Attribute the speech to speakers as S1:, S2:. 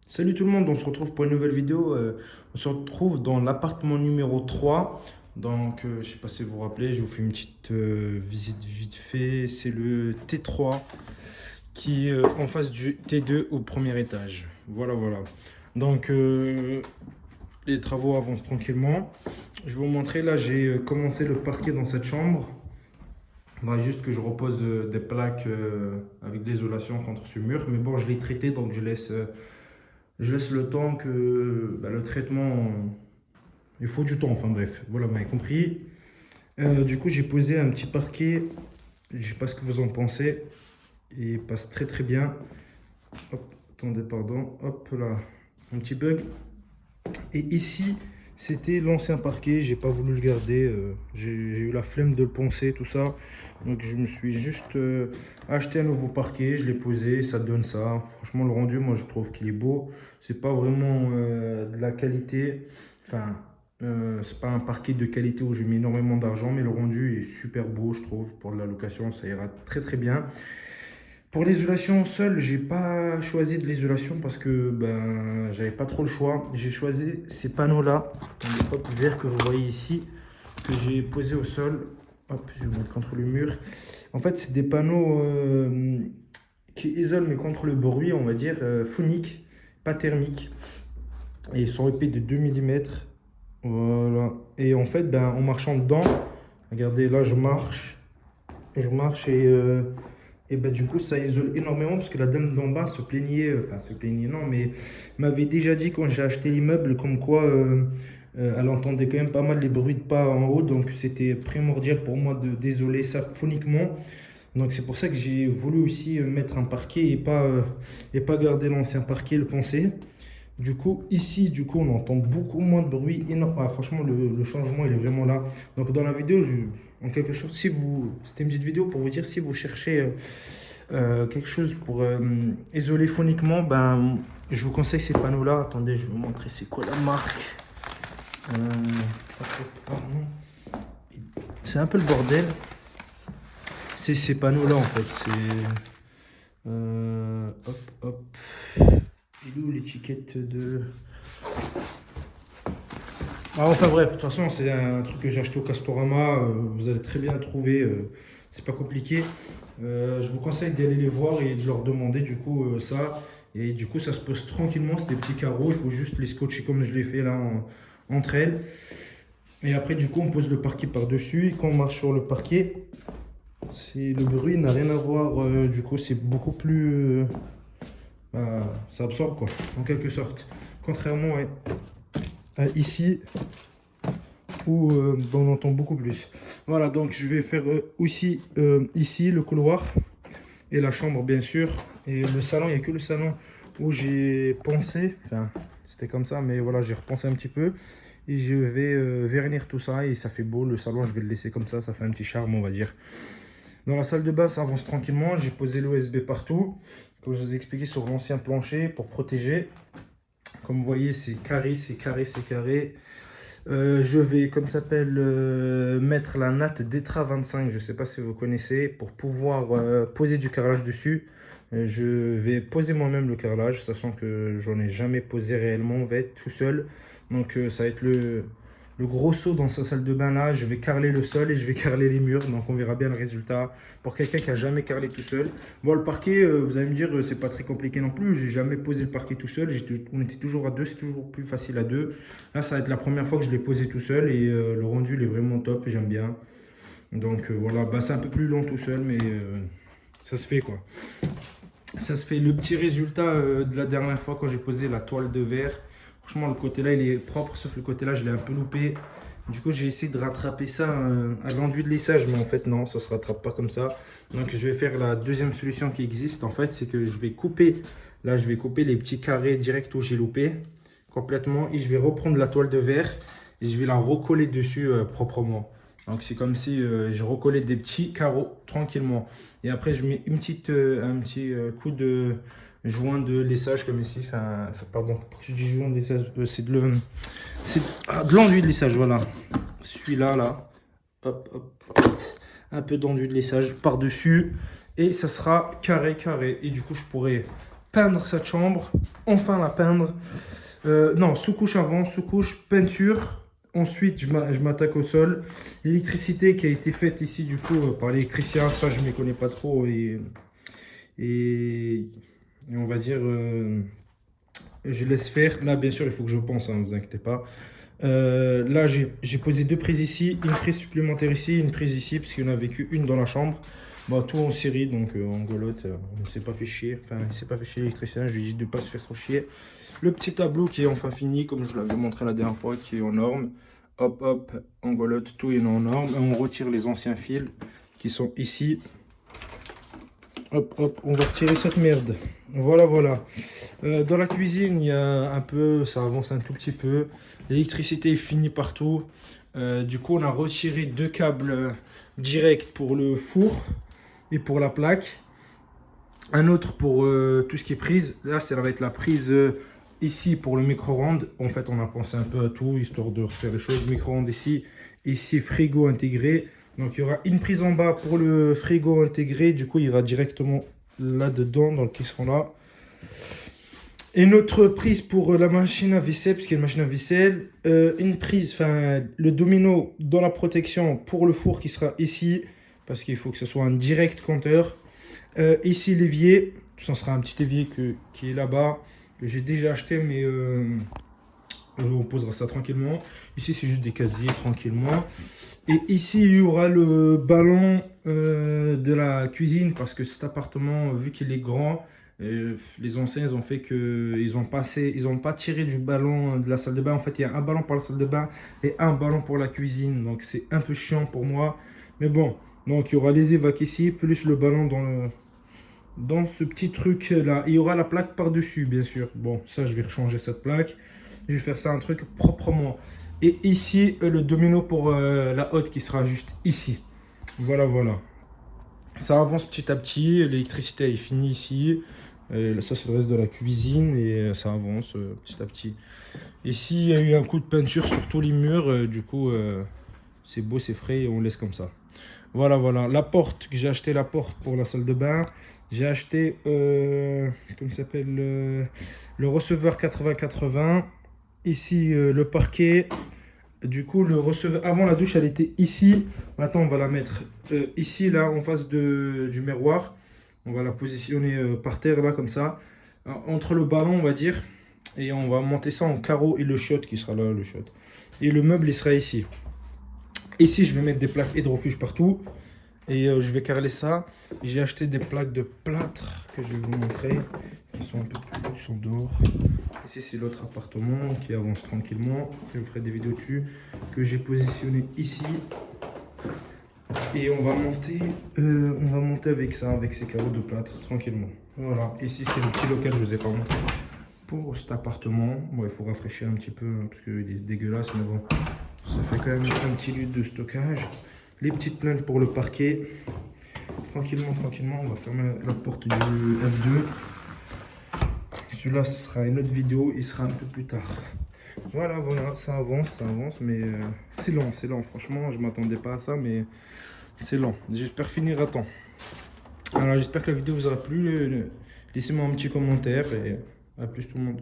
S1: Salut tout le monde, on se retrouve pour une nouvelle vidéo. On se retrouve dans l'appartement numéro 3. Donc, je sais pas si vous vous rappelez, je vous fais une petite visite vite fait. C'est le T3 qui est en face du T2 au premier étage. Voilà, voilà. Donc, les travaux avancent tranquillement. Je vais vous montrer, là, j'ai commencé le parquet dans cette chambre. Il faudra juste que je repose des plaques avec de l'isolation contre ce mur. Mais bon, je l'ai traité, donc je laisse le temps que le traitement. Il faut du temps, enfin bref, voilà, vous m'avez compris. Du coup, j'ai posé un petit parquet. Je sais pas ce que vous en pensez. Il passe très très bien. Hop, attendez, pardon. Hop là, un petit bug. Et ici, c'était l'ancien parquet. J'ai pas voulu le garder. J'ai eu la flemme de le poncer, tout ça. Donc, je me suis juste acheté un nouveau parquet. Je l'ai posé. Ça donne ça. Franchement, le rendu, moi, je trouve qu'il est beau. C'est pas vraiment de la qualité. Enfin, c'est pas un parquet de qualité où j'ai mis énormément d'argent, mais le rendu est super beau, je trouve. Pour la location, ça ira très très bien. Pour l'isolation seule, j'ai pas choisi de l'isolation parce que j'avais pas trop le choix. J'ai choisi ces panneaux-là, attendez, hop, verts que vous voyez ici, que j'ai posés au sol. Hop, je vais vous mettre contre le mur. En fait, c'est des panneaux qui isolent mais contre le bruit, on va dire, phonique, pas thermique. Et ils sont épais de 2 millimètres. Voilà. Et en fait, en marchant dedans, regardez, là, je marche et du coup, ça isole énormément parce que la dame d'en bas se plaignait, enfin se plaignait non, mais m'avait déjà dit quand j'ai acheté l'immeuble comme quoi elle entendait quand même pas mal les bruits de pas en haut, donc c'était primordial pour moi de désoler ça phoniquement. Donc c'est pour ça que j'ai voulu aussi mettre un parquet et pas garder l'ancien parquet, le poncer. Du coup, ici, on entend beaucoup moins de bruit. Ah, franchement, le changement, il est vraiment là. Donc, dans la vidéo, en quelque sorte, c'était une petite vidéo pour vous dire si vous cherchez quelque chose pour isoler phoniquement, je vous conseille ces panneaux-là. Attendez, je vais vous montrer c'est quoi la marque. Pardon. C'est un peu le bordel. C'est ces panneaux-là, en fait. Hop, hop. Il est où l'étiquette de... Ah, enfin bref, de toute façon, c'est un truc que j'ai acheté au Castorama. Vous allez très bien le trouver. C'est pas compliqué. Je vous conseille d'aller les voir et de leur demander du coup ça. Et du coup, ça se pose tranquillement. C'est des petits carreaux. Il faut juste les scotcher comme je l'ai fait là entre elles. Et après, du coup, on pose le parquet par-dessus. Et quand on marche sur le parquet, le bruit n'a rien à voir. Du coup, c'est beaucoup plus. Ça absorbe quoi, en quelque sorte. Contrairement à ici où on entend beaucoup plus. Voilà, donc je vais faire aussi ici le couloir et la chambre bien sûr. Et le salon, il n'y a que le salon où j'ai pensé, enfin c'était comme ça, mais voilà, j'ai repensé un petit peu. Et je vais vernir tout ça et ça fait beau. Le salon, je vais le laisser comme ça fait un petit charme, on va dire. Dans la salle de bain, ça avance tranquillement. J'ai posé l'OSB partout, comme je vous ai expliqué sur l'ancien plancher pour protéger. Comme vous voyez, c'est carré, c'est carré, c'est carré. Je vais, comme ça s'appelle, mettre la natte Detra 25, je ne sais pas si vous connaissez, pour pouvoir poser du carrelage dessus. Je vais poser moi-même le carrelage, sachant que j'en ai jamais posé réellement, on va être tout seul. Donc ça va être le gros saut dans sa salle de bain là. Je vais carreler le sol et je vais carreler les murs, donc on verra bien le résultat. Pour quelqu'un qui a jamais carrelé tout seul. Bon, le parquet, vous allez me dire, c'est pas très compliqué non plus. J'ai jamais posé le parquet tout seul. On était toujours à deux, c'est toujours plus facile à deux. Là, ça va être la première fois que je l'ai posé tout seul et le rendu il est vraiment top, j'aime bien. Donc voilà, c'est un peu plus long tout seul, mais ça se fait quoi. Ça se fait. Le petit résultat de la dernière fois quand j'ai posé la toile de verre. Franchement, le côté là il est propre, sauf le côté là je l'ai un peu loupé. Du coup, j'ai essayé de rattraper ça à l'enduit de lissage, mais en fait, non, ça ne se rattrape pas comme ça. Donc, je vais faire la deuxième solution qui existe. En fait, c'est que je vais couper, là, je vais couper les petits carrés direct où j'ai loupé complètement. Et je vais reprendre la toile de verre et je vais la recoller dessus proprement. Donc, c'est comme si je recollais des petits carreaux tranquillement. Et après, je mets un petit coup de joint de lissage comme ici. Pardon, je dis joint de lissage, c'est de l'enduit de lissage, voilà. Celui-là, là. Hop, hop, hop. Un peu d'enduit de lissage par-dessus. Et ça sera carré, carré. Et du coup, je pourrais peindre cette chambre, enfin la peindre. Non, sous-couche avant, sous-couche, peinture. Ensuite, je m'attaque au sol. L'électricité qui a été faite ici, du coup, par l'électricien, ça, je ne m'y connais pas trop. Et on va dire, je laisse faire. Là, bien sûr, il faut que je pense, ne vous inquiétez pas. Là, j'ai posé 2 prises ici, une prise supplémentaire ici, une prise ici, parce qu'il n'y en avait qu'une dans la chambre. Bah, tout en série, donc en golotte, on ne s'est pas fait chier. Enfin, il ne s'est pas fait chier l'électricien, je lui ai dit de ne pas se faire trop chier. Le petit tableau qui est enfin fini, comme je l'avais montré la dernière fois, qui est en norme. Hop, hop, en golotte, tout est en norme. Et on retire les anciens fils qui sont ici. Hop, hop, on va retirer cette merde. Voilà, voilà. Dans la cuisine, il y a un peu, ça avance un tout petit peu. L'électricité est finie partout. Du coup, on a retiré 2 câbles directs pour le four et pour la plaque. Un autre pour tout ce qui est prise. Là, ça va être la prise ici pour le micro-ondes. En fait, on a pensé un peu à tout, histoire de refaire les choses. Micro-ondes ici, ici frigo intégré. Donc, il y aura une prise en bas pour le frigo intégré. Du coup, il ira directement là-dedans, dans le caisson là. Et notre prise pour la machine à vaisselle, puisqu'il y a une machine à vaisselle. Une prise, enfin, le domino dans la protection pour le four qui sera ici. Parce qu'il faut que ce soit un direct compteur. Ici, l'évier. Ça sera un petit évier qui est là-bas. Que j'ai déjà acheté, mais on posera ça tranquillement. Ici, c'est juste des casiers, tranquillement. Et ici, il y aura le ballon de la cuisine. Parce que cet appartement, vu qu'il est grand, les anciens, ils ont fait que ils ont pas tiré du ballon de la salle de bain. En fait, il y a un ballon pour la salle de bain et un ballon pour la cuisine. Donc, c'est un peu chiant pour moi. Mais bon, donc il y aura les évacs ici, plus le ballon dans ce petit truc là. Il y aura la plaque par-dessus, bien sûr. Bon, ça, je vais changer cette plaque. Je vais faire ça un truc proprement. Et ici, le domino pour la hotte qui sera juste ici. Voilà, voilà. Ça avance petit à petit. L'électricité est finie ici. Et ça, c'est le reste de la cuisine. Et ça avance petit à petit. Ici, il y a eu un coup de peinture sur tous les murs. Du coup, c'est beau, c'est frais. Et on laisse comme ça. Voilà, voilà. La porte, que j'ai acheté la porte pour la salle de bain. J'ai acheté, comment ça s'appelle, le receveur 80-80. Ici, le parquet. Du coup, le receveur, avant la douche, elle était ici. Maintenant, on va la mettre ici, là, en face du miroir. On va la positionner par terre, là, comme ça. Entre le ballon, on va dire. Et on va monter ça en carreau et le shot qui sera là, le shot. Et le meuble, il sera ici. Ici, je vais mettre des plaques hydrofuge partout. Et je vais carreler ça. J'ai acheté des plaques de plâtre que je vais vous montrer. Qui sont un peu plus, qui sont dehors. Ici, c'est l'autre appartement qui avance tranquillement. Je vous ferai des vidéos dessus. Que j'ai positionné ici. Et on va monter avec ça, avec ces carreaux de plâtre, tranquillement. Voilà. Ici, c'est le petit local que je ne vous ai pas montré. Pour cet appartement. Bon, il faut rafraîchir un petit peu, hein, parce qu'il est dégueulasse. Mais bon, ça fait quand même un petit lieu de stockage. Les petites plaintes pour le parquet. Tranquillement, tranquillement, on va fermer la porte du F2. Celui-là, ce sera une autre vidéo, il sera un peu plus tard. Voilà, voilà, ça avance, mais c'est lent, franchement, je m'attendais pas à ça, mais c'est lent. J'espère finir à temps. Alors, j'espère que la vidéo vous aura plu. Laissez-moi un petit commentaire et à plus tout le monde.